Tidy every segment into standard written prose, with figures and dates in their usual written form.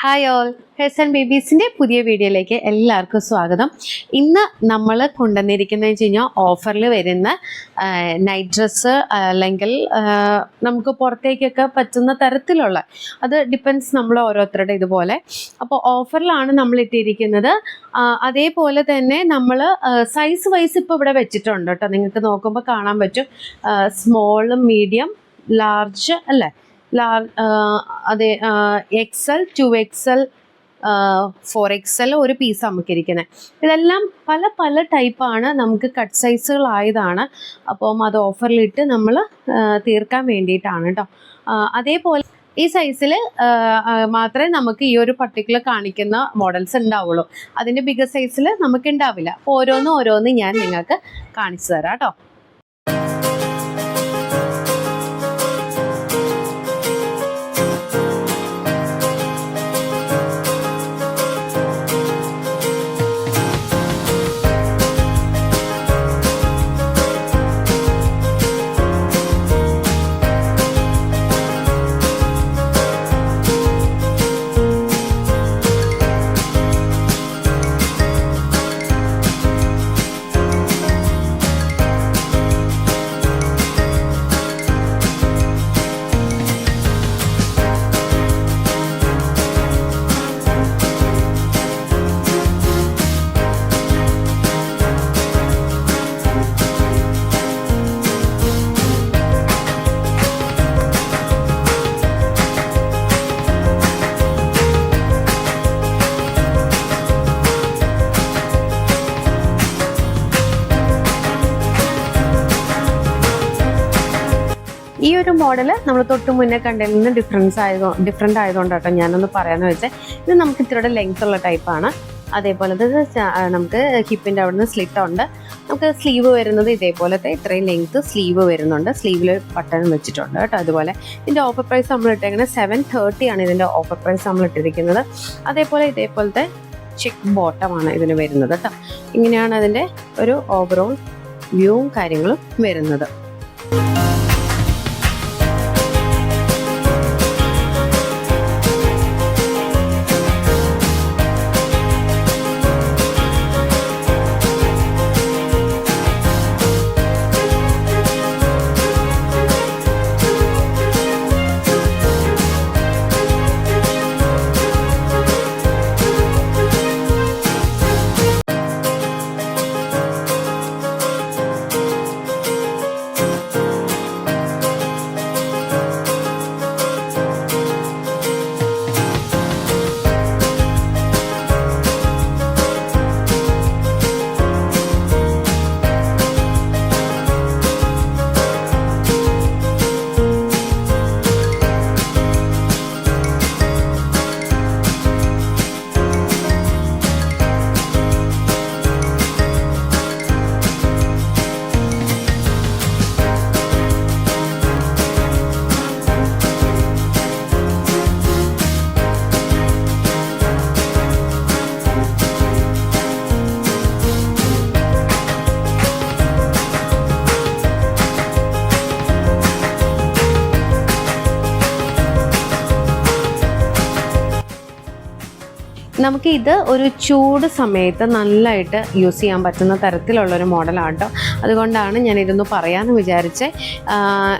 Hi all, hairs and ബേബീസിൻ്റെ പുതിയ വീഡിയോയിലേക്ക് എല്ലാവർക്കും സ്വാഗതം. ഇന്ന് നമ്മൾ കൊണ്ടുവന്നിരിക്കുന്നത് വെച്ച് കഴിഞ്ഞാൽ ഓഫറിൽ വരുന്ന നൈറ്റ് ഡ്രസ്സ് അല്ലെങ്കിൽ നമുക്ക് പുറത്തേക്കൊക്കെ പറ്റുന്ന തരത്തിലുള്ള, അത് ഡിപ്പെൻസ് നമ്മൾ ഓരോരുത്തരുടെ ഇതുപോലെ. അപ്പോൾ ഓഫറിലാണ് നമ്മൾ ഇട്ടിരിക്കുന്നത്. അതേപോലെ തന്നെ നമ്മൾ സൈസ് വൈസ് ഇപ്പോൾ ഇവിടെ വെച്ചിട്ടുണ്ട് കേട്ടോ. നിങ്ങൾക്ക് നോക്കുമ്പോൾ കാണാൻ പറ്റും, സ്മോൾ, മീഡിയം, ലാർജ് അല്ലേ, അതെ, XL, 2XL, 4XL ഒരു പീസ് നമുക്കിരിക്കുന്നത്. ഇതെല്ലാം പല പല ടൈപ്പാണ്, നമുക്ക് കട്ട് സൈസുകളായതാണ്. അപ്പം അത് ഓഫറിലിട്ട് നമ്മൾ തീർക്കാൻ വേണ്ടിയിട്ടാണ് കേട്ടോ. അതേപോലെ ഈ സൈസിൽ മാത്രമേ നമുക്ക് ഈ ഒരു പർട്ടിക്കുലർ കാണിക്കുന്ന മോഡൽസ് ഉണ്ടാവുള്ളൂ. അതിൻ്റെ ബിഗർ സൈസിൽ നമുക്ക് ഉണ്ടാവില്ല. അപ്പോൾ ഓരോന്ന് ഞാൻ നിങ്ങൾക്ക് കാണിച്ചു തരാം കേട്ടോ. ഈ ഒരു മോഡൽ നമ്മൾ തൊട്ട് മുന്നേ കണ്ടതിൽ നിന്ന് ഡിഫറെൻ്റ് ആയതുകൊണ്ട് കേട്ടോ ഞാനൊന്ന് പറയാമെന്ന് വെച്ചാൽ, ഇത് നമുക്ക് ഇത്തിരിയുടെ ലെങ്ത് ഉള്ള ടൈപ്പാണ്. അതേപോലെ നമുക്ക് ഹിപ്പിൻ്റെ അവിടെ നിന്ന് സ്ലിറ്റ് ഉണ്ട്. നമുക്ക് സ്ലീവ് വരുന്നത് ഇതേപോലത്തെ ഇത്രയും ലെങ്ത്ത് സ്ലീവ് വരുന്നുണ്ട്. സ്ലീവിൽ ബട്ടൺ വെച്ചിട്ടുണ്ട് കേട്ടോ. അതുപോലെ ഇതിൻ്റെ ഓഫർ പ്രൈസ് നമ്മൾ ഇട്ടേക്കുന്നത് 730 ആണ് ഇതിൻ്റെ ഓഫർ പ്രൈസ് നമ്മൾ ഇട്ടിരിക്കുന്നത്. അതേപോലെ ഇതേപോലത്തെ ചെക്ക് ബോട്ടമാണ് ഇതിന് വരുന്നത് കേട്ടോ. ഇങ്ങനെയാണ് അതിൻ്റെ ഒരു ഓവറോൾ വ്യൂവും കാര്യങ്ങളും വരുന്നത്. നമുക്ക് ഇത് ഒരു ചൂട് സമയത്ത് നല്ലതായിട്ട് യൂസ് ചെയ്യാൻ പറ്റുന്ന തരത്തിലുള്ളൊരു മോഡലാണ് കേട്ടോ. അതുകൊണ്ടാണ് ഞാൻ ഇതൊന്ന് പറയാമെന്ന് വിചാരിച്ചേ.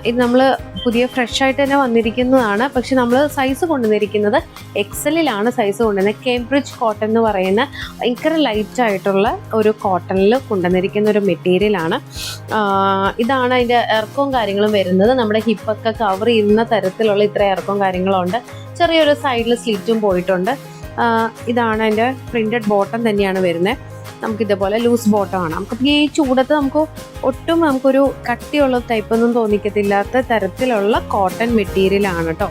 ഇത് നമ്മൾ പുതിയ ഫ്രഷായിട്ട് തന്നെ വന്നിരിക്കുന്നതാണ്. പക്ഷെ നമ്മൾ സൈസ് കൊണ്ടുവന്നിരിക്കുന്നത് XLിലാണ് സൈസ് കൊണ്ടുവന്നത്. കേംബ്രിഡ്ജ് കോട്ടൺ എന്ന് പറയുന്ന ഭയങ്കര ലൈറ്റായിട്ടുള്ള ഒരു കോട്ടണിൽ കൊണ്ടുവന്നിരിക്കുന്ന ഒരു മെറ്റീരിയലാണ്. ഇതാണ് അതിൻ്റെ ഇറക്കവും കാര്യങ്ങളും വരുന്നത്. നമ്മുടെ ഹിപ്പൊക്കെ കവർ ചെയ്യുന്ന തരത്തിലുള്ള ഇത്ര ഇറക്കവും കാര്യങ്ങളുണ്ട്. ചെറിയൊരു സൈഡിൽ സ്ലിറ്റും പോയിട്ടുണ്ട്. ഇതാണ് അതിൻ്റെ പ്രിൻറ്റഡ് ബോട്ടം തന്നെയാണ് വരുന്നത്. നമുക്കിതേപോലെ ലൂസ് ബോട്ടമാണ്. നമുക്ക് ഈ ചൂടത്ത് ഒട്ടും നമുക്കൊരു കട്ടിയുള്ള ടൈപ്പൊന്നും തോന്നിക്കത്തില്ലാത്ത തരത്തിലുള്ള കോട്ടൺ മെറ്റീരിയലാണ് കേട്ടോ.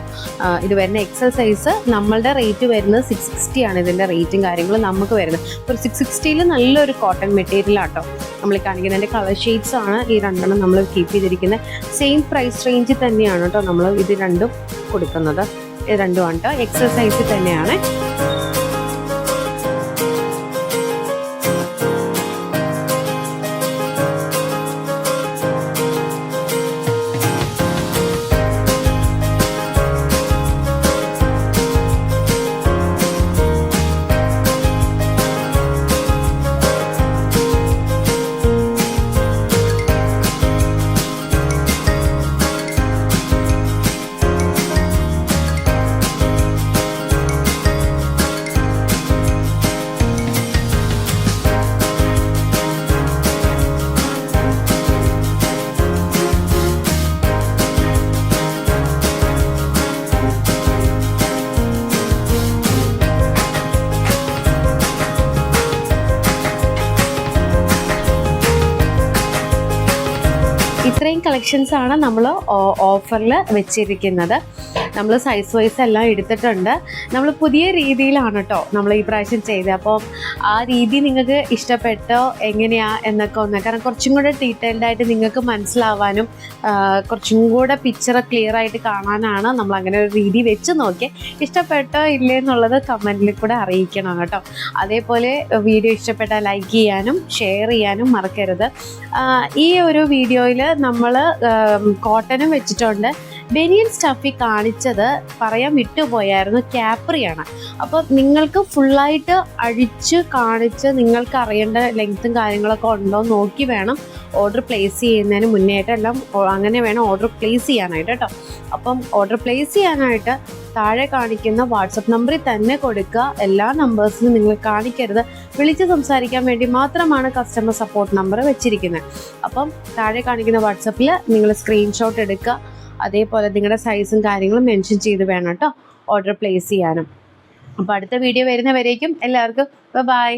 ഇത് വരുന്ന XL സൈസ്. നമ്മളുടെ റേറ്റ് വരുന്നത് 660 ആണ് ഇതിൻ്റെ റേറ്റും കാര്യങ്ങളും നമുക്ക് വരുന്നത്. ഒരു 660 നല്ലൊരു കോട്ടൺ മെറ്റീരിയലാണ് കേട്ടോ നമ്മൾ കാണിക്കുന്നതിൻ്റെ കളർ ഷെയ്ഡ്സ് ആണ് ഈ രണ്ടെണ്ണം നമ്മൾ കീപ്പ് ചെയ്തിരിക്കുന്നത്. സെയിം പ്രൈസ് റേഞ്ചിൽ തന്നെയാണ് കേട്ടോ നമ്മൾ ഇത് രണ്ടും കൊടുക്കുന്നത്. ഇത് രണ്ടുമാണ് കേട്ടോ XL സൈസിൽ തന്നെയാണ്. കളക്ഷൻസ് ആണ് നമ്മൾ ഓഫറിൽ വെച്ചിരിക്കുന്നത്. നമ്മൾ സൈസ് വൈസ് എല്ലാം എടുത്തിട്ടുണ്ട്. നമ്മൾ പുതിയ രീതിയിലാണ് കേട്ടോ നമ്മൾ ഈ പ്രാവശ്യം ചെയ്തത്. അപ്പോൾ ആ രീതി നിങ്ങൾക്ക് ഇഷ്ടപ്പെട്ടോ എങ്ങനെയാ എന്നൊക്കെ ഒന്ന്, കാരണം കുറച്ചും കൂടെ ഡീറ്റെയിൽഡ് ആയിട്ട് നിങ്ങൾക്ക് മനസ്സിലാവാനും കുറച്ചും കൂടെ പിക്ചർ ക്ലിയർ ആയിട്ട് കാണാനാണ് നമ്മൾ അങ്ങനെ ഒരു രീതി വെച്ച് നോക്കി. ഇഷ്ടപ്പെട്ടോ ഇല്ലേ എന്നുള്ളത് കമൻറ്റിൽ കൂടെ അറിയിക്കണം കേട്ടോ. അതേപോലെ വീഡിയോ ഇഷ്ടപ്പെട്ടാൽ ലൈക്ക് ചെയ്യാനും ഷെയർ ചെയ്യാനും മറക്കരുത്. ഈ ഒരു വീഡിയോയിൽ നമ്മൾ കോട്ടനും വെച്ചിട്ടുണ്ട്. ബനിയൻ സ്റ്റഫി കാണിച്ചത് പറയാൻ വിട്ടുപോയായിരുന്നു, ക്യാപ്രിയാണ്. അപ്പോൾ നിങ്ങൾക്ക് ഫുള്ളായിട്ട് അഴിച്ച് കാണിച്ച് നിങ്ങൾക്ക് അറിയേണ്ട ലെങ്ത്തും കാര്യങ്ങളൊക്കെ ഉണ്ടോ നോക്കി വേണം ഓർഡർ പ്ലേസ് ചെയ്യുന്നതിന് മുന്നേയായിട്ട് എല്ലാം അങ്ങനെ വേണം ഓർഡർ പ്ലേസ് ചെയ്യാനായിട്ട് കേട്ടോ. അപ്പം ഓർഡർ പ്ലേസ് ചെയ്യാനായിട്ട് താഴെ കാണിക്കുന്ന വാട്സപ്പ് നമ്പറിൽ തന്നെ കൊടുക്കുക. എല്ലാ നമ്പേഴ്സിനും നിങ്ങൾ കാണിക്കരുത്. വിളിച്ച് സംസാരിക്കാൻ വേണ്ടി മാത്രമാണ് കസ്റ്റമർ സപ്പോർട്ട് നമ്പർ വെച്ചിരിക്കുന്നത്. അപ്പം താഴെ കാണിക്കുന്ന വാട്സപ്പിൽ നിങ്ങൾ സ്ക്രീൻഷോട്ട് എടുക്കുക. അതേപോലെ നിങ്ങളുടെ സൈസും കാര്യങ്ങളും മെൻഷൻ ചെയ്ത് വേണം കേട്ടോ ഓർഡർ പ്ലേസ് ചെയ്യാനും. അപ്പോൾ അടുത്ത വീഡിയോ വരുന്നവരേക്കും എല്ലാവർക്കും ബൈ.